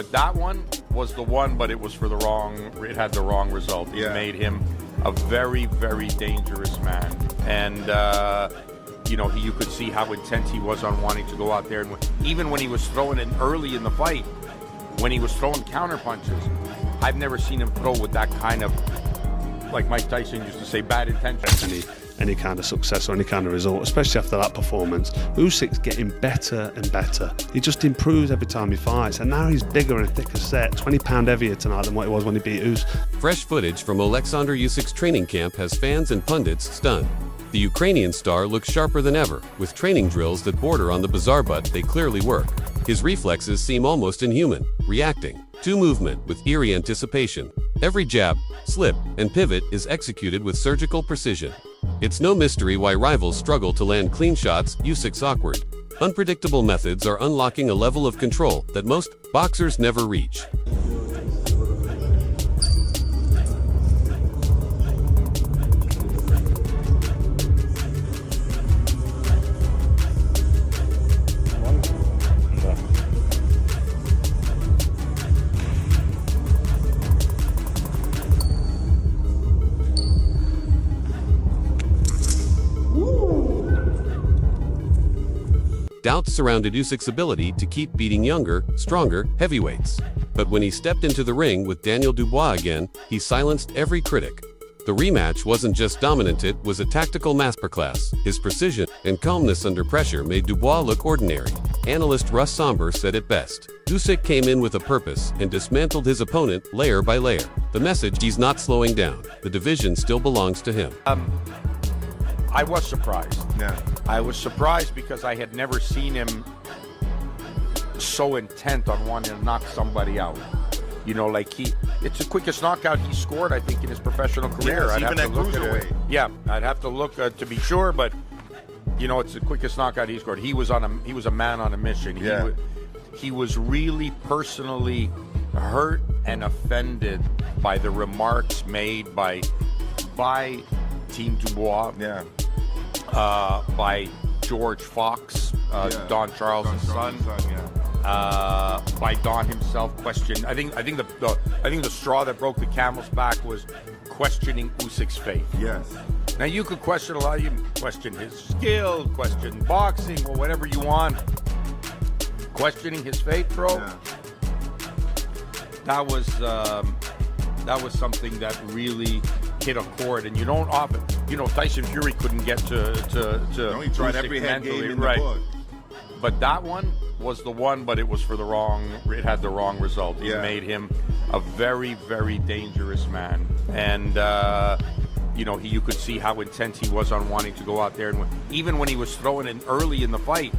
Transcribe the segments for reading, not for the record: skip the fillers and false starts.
but that one was the one, but it was for the wrong, it had the wrong result. It made him a very, very dangerous man. And, you could see how intense he was on wanting to go out there. And even when he was throwing it early in the fight, when he was throwing counter punches, I've never seen him throw with that kind of, like Mike Tyson used to say, bad intention. Any kind of success or any kind of result, especially after that performance. Usyk's getting better and better. He just improves every time he fights, and now he's bigger and thicker set, 20 pound heavier tonight than what he was when he beat Usyk. Fresh footage from Oleksandr Usyk's training camp has fans and pundits stunned. The Ukrainian star looks sharper than ever, with training drills that border on the bizarre, but they clearly work. His reflexes seem almost inhuman, reacting to movement with eerie anticipation. Every jab, slip, and pivot is executed with surgical precision. It's no mystery why rivals struggle to land clean shots. Usyk's awkward, unpredictable methods are unlocking a level of control that most boxers never reach. Doubts surrounded Usyk's ability to keep beating younger, stronger heavyweights. But when he stepped into the ring with Daniel Dubois again, he silenced every critic. The rematch wasn't just dominant, it was a tactical masterclass. His precision and calmness under pressure made Dubois look ordinary. Analyst Russ Somber said it best. Usyk came in with a purpose and dismantled his opponent layer by layer. The message: he's not slowing down. The division still belongs to him. I was surprised. Yeah. I was surprised because I had never seen him so intent on wanting to knock somebody out. It's the quickest knockout he scored, I think, in his professional career. Yes, I'd even have to at look at it. cruiserweight. Yeah, I'd have to look to be sure, but it's the quickest knockout he scored. He was a man on a mission. He was really personally hurt and offended by the remarks made by Team Dubois. Yeah. By George Fox, Don Charles' son. By Don himself, questioned. I think the straw that broke the camel's back was questioning Usyk's faith. Yes. Now you could question a lot. You can question his skill, question boxing, or whatever you want. Questioning his faith, bro. Yeah. That was something that really hit a chord, and you don't often. Tyson Fury couldn't get to he tried Usyk every head mentally, game in the right? book. But that one was the one, but it was for the wrong. It had the wrong result. It made him a very, very dangerous man, and you could see how intense he was on wanting to go out there. And even when he was throwing it early in the fight,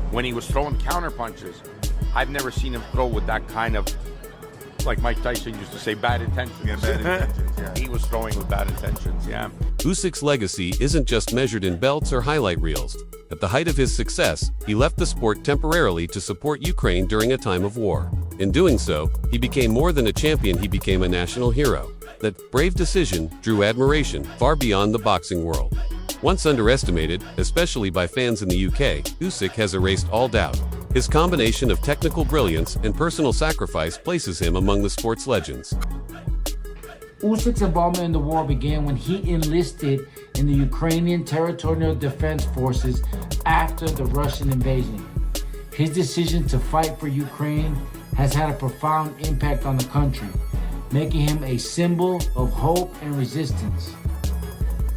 when he was throwing counter punches, I've never seen him throw with that kind of, like Mike Tyson used to say, bad intentions. Yeah, bad intentions, yeah. He was throwing with bad intentions, yeah. Usyk's legacy isn't just measured in belts or highlight reels. At the height of his success, he left the sport temporarily to support Ukraine during a time of war. In doing so, he became more than a champion, he became a national hero. That brave decision drew admiration far beyond the boxing world. Once underestimated, especially by fans in the UK, Usyk has erased all doubt. His combination of technical brilliance and personal sacrifice places him among the sport's legends. Usyk's involvement in the war began when he enlisted in the Ukrainian Territorial Defense Forces after the Russian invasion. His decision to fight for Ukraine has had a profound impact on the country, making him a symbol of hope and resistance.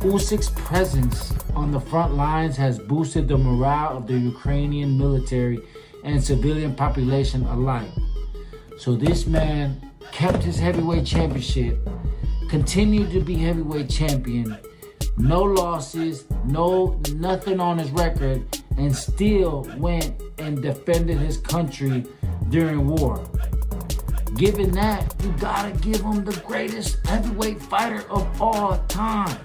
Usyk's presence on the front lines has boosted the morale of the Ukrainian military and civilian population alike. So this man kept his heavyweight championship, continued to be heavyweight champion, no losses, nothing on his record, and still went and defended his country during war. Given that, you gotta give him the greatest heavyweight fighter of all time.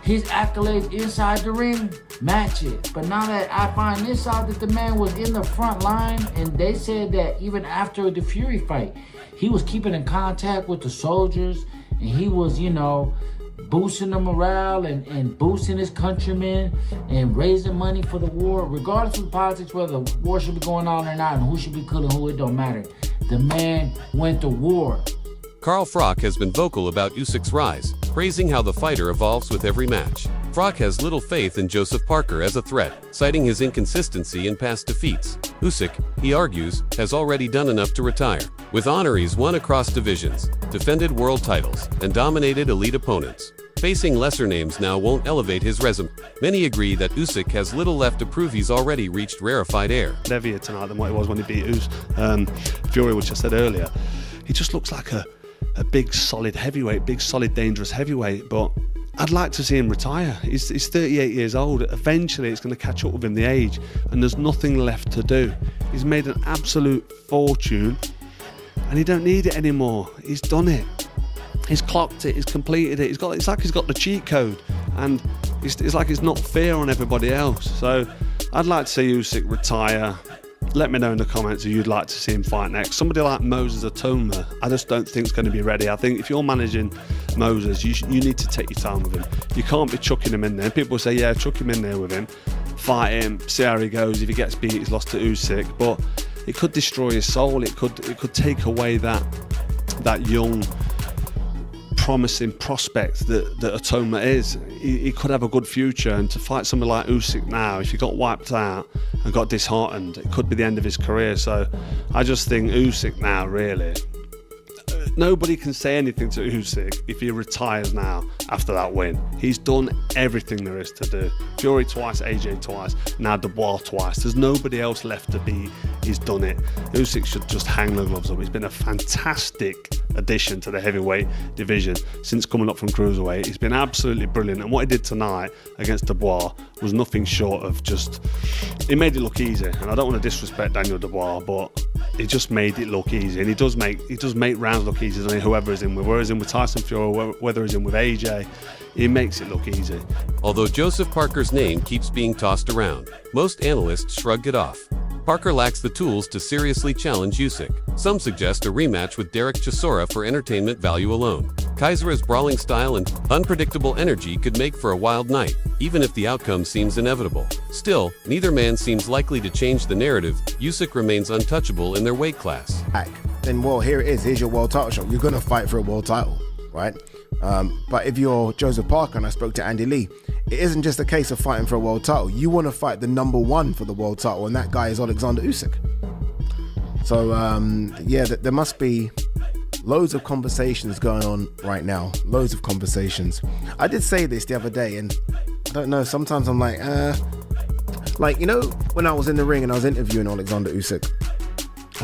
His accolades inside the ring match it. But now that I find this out, that the man was in the front line, and they said that even after the Fury fight, he was keeping in contact with the soldiers, and he was, boosting the morale and boosting his countrymen and raising money for the war. Regardless of politics, whether the war should be going on or not and who should be killing who, it don't matter. The man went to war. Carl Froch has been vocal about Usyk's rise, praising how the fighter evolves with every match. Froch has little faith in Joseph Parker as a threat, citing his inconsistency in past defeats. Usyk, he argues, has already done enough to retire. With honor, he's won across divisions, defended world titles, and dominated elite opponents. Facing lesser names now won't elevate his resume. Many agree that Usyk has little left to prove he's already reached rarefied air. Heavier tonight than what it was when he beat Fury, which I said earlier. He just looks like a big, solid heavyweight, big, solid, dangerous heavyweight, but I'd like to see him retire. He's 38 years old. Eventually, it's going to catch up with him, the age, and there's nothing left to do. He's made an absolute fortune, and he don't need it anymore. He's done it. He's clocked it. He's completed it. It's like he's got the cheat code, and it's like it's not fair on everybody else. So I'd like to see Usyk retire. Let me know in the comments who you'd like to see him fight next. Somebody like Moses Atoma, I just don't think is going to be ready. I think if you're managing Moses, you need to take your time with him. You can't be chucking him in there. People say, yeah, chuck him in there with him, fight him, see how he goes. If he gets beat, he's lost to Usyk. But it could destroy his soul. It could take away that young, promising prospect that Atoma is. He could have a good future, and to fight somebody like Usyk now, if he got wiped out and got disheartened, it could be the end of his career. So I just think Usyk now, really, nobody can say anything to Usyk if he retires now after that win. He's done everything there is to do. Fury twice, AJ twice, now Dubois twice. There's nobody else left to beat. He's done it. Usyk should just hang the gloves up. He's been a fantastic addition to the heavyweight division since coming up from cruiserweight. He's been absolutely brilliant, and what he did tonight against Dubois was nothing short of just, he made it look easy. And I don't want to disrespect Daniel Dubois, but he just made it look easy, and he does make rounds look easy, doesn't he? Whoever is in with, whether he's in with Tyson Fury, whether he's in with AJ, he makes it look easy. Although Joseph Parker's name keeps being tossed around, most analysts shrugged it off. Parker lacks the tools to seriously challenge Usyk. Some suggest a rematch with Derek Chisora for entertainment value alone. Kaisera's brawling style and unpredictable energy could make for a wild night, even if the outcome seems inevitable. Still, neither man seems likely to change the narrative. Usyk remains untouchable in their weight class. Then, well, here it is. Here's your world title shot. You're going to fight for a world title, right? But if you're Joseph Parker, and I spoke to Andy Lee, it isn't just a case of fighting for a world title. You want to fight the #1 for the world title, and that guy is Oleksandr Usyk. So, yeah, there must be loads of conversations going on right now. Loads of conversations. I did say this the other day, and I don't know, sometimes I'm like, you know, when I was in the ring and I was interviewing Oleksandr Usyk,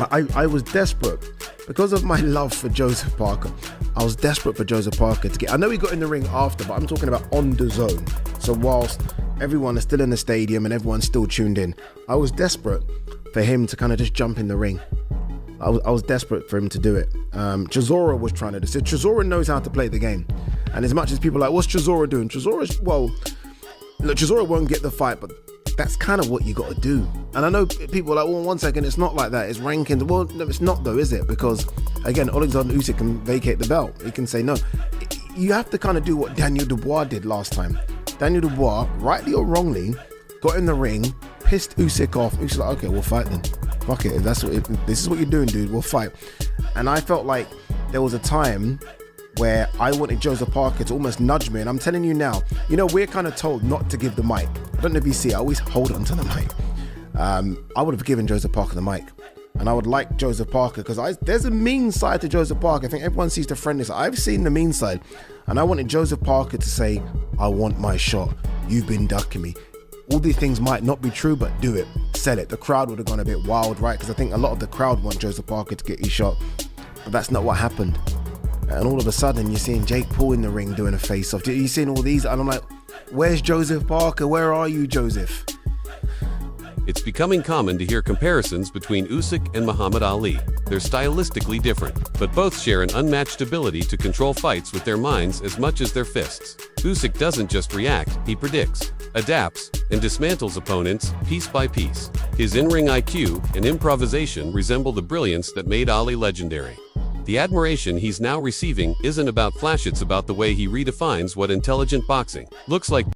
I was desperate because of my love for Joseph Parker. I was desperate for Joseph Parker to get, I know he got in the ring after, but I'm talking about on the zone. So whilst everyone is still in the stadium and everyone's still tuned in, I was desperate for him to kind of just jump in the ring. I was desperate for him to do it. Chisora was trying to do it. So Chisora knows how to play the game. And as much as people are like, what's Chisora doing? Chisora's, well, look, Chisora won't get the fight, but that's kind of what you got to do. And I know people are like, well, 1 second, it's not like that. It's rankings. Well, no, it's not though, is it? Because, again, Oleksandr Usyk can vacate the belt. He can say no. You have to kind of do what Daniel Dubois did last time. Daniel Dubois, rightly or wrongly, got in the ring, pissed Usyk off. Usyk's like, okay, we'll fight then. Fuck it. If this is what you're doing, dude, we'll fight. And I felt like there was a time where I wanted Joseph Parker to almost nudge me, and I'm telling you now, you know, we're kind of told not to give the mic. I don't know if you see, I always hold on to the mic. I would have given Joseph Parker the mic, and I would like Joseph Parker, because there's a mean side to Joseph Parker. I think everyone sees the friendly side. I've seen the mean side, and I wanted Joseph Parker to say, I want my shot. You've been ducking me. All these things might not be true, but do it. Sell it. The crowd would have gone a bit wild, right? Because I think a lot of the crowd want Joseph Parker to get his shot, but that's not what happened. And all of a sudden, you're seeing Jake Paul in the ring doing a face-off. You're seeing all these, and I'm like, where's Joseph Parker? Where are you, Joseph? It's becoming common to hear comparisons between Usyk and Muhammad Ali. They're stylistically different, but both share an unmatched ability to control fights with their minds as much as their fists. Usyk doesn't just react, he predicts, adapts, and dismantles opponents piece by piece. His in-ring IQ and improvisation resemble the brilliance that made Ali legendary. The admiration he's now receiving isn't about flash, it's about the way he redefines what intelligent boxing looks like.